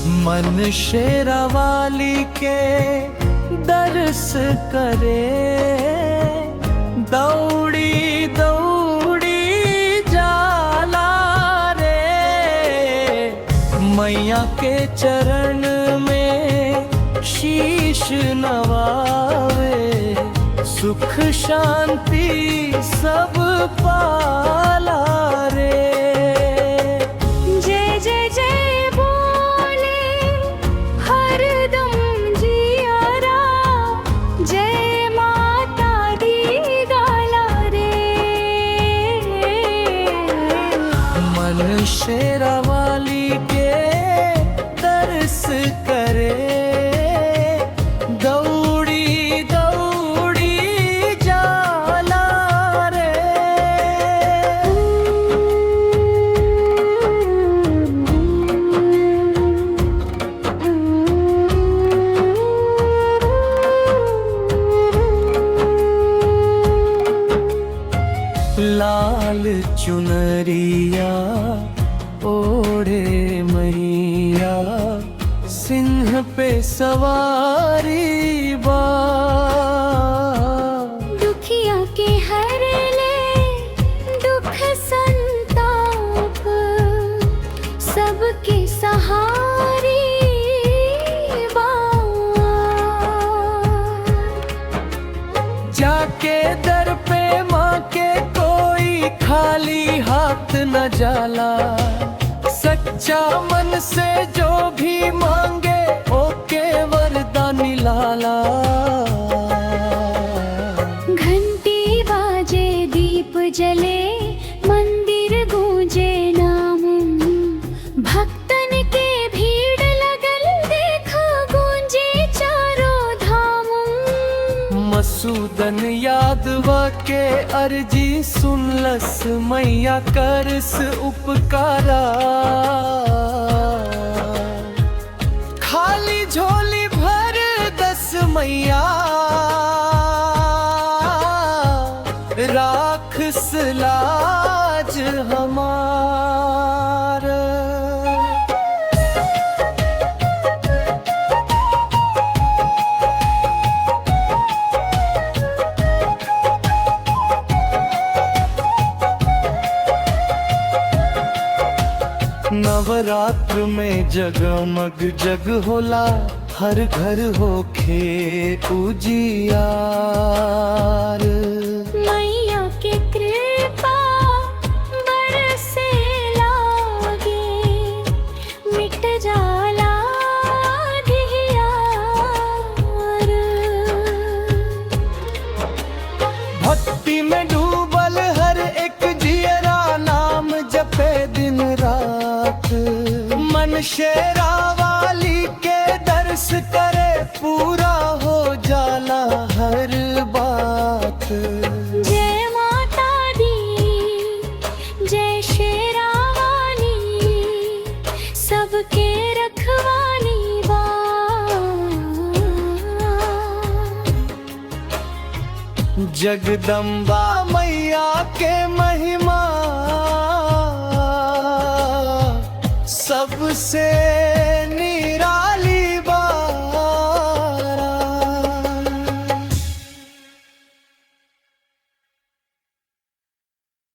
मन शेरावाली के दर्श करे, दौड़ी दौड़ी जाला रे। मैया के चरण में शीश नवावे, सुख शांति सब पाला रे। जय जय जय बोले हरदम जियारा, जय माता दी गाला रे। मन शेरावाली के दर्श करे, दौड़ी दौड़ी जाला रे। लाल चुनरिया ओढ़े मैया, सिंह पे सवारी बा। दुखिया के हर ले दुख संताप, सबके सहारी बा। जाके दर पे माँ के कोई खाली हाथ न जाला, सच्चा मन से जो भी मांगे ओके वरदानी लाला। घंटी बाजे दीप जले, मंदिर गूंजे नाम, भक्तन के भीड़ लगल देखा गूंजे चारों धाम। मसूदन यादवा के अर्जी सुनलस मैया करस उपकारा। खाली झोली भर दस मैया, राखस लाज हमार। नवरात्र में जगमग जग होला, हर घर होखे उजियार। मैया के कृपा बरसे लागे, मिट जाला धियार। भक्ति में डूबल हर एक जियरा, नाम जपे दिन रात। मन शेरावाली के दर्श करे, पूरा हो जाला हर बात। जय माता दी, जय शेरावाली, सबके रखवाली बा। जगदम्बा मैया के महिमा सबसे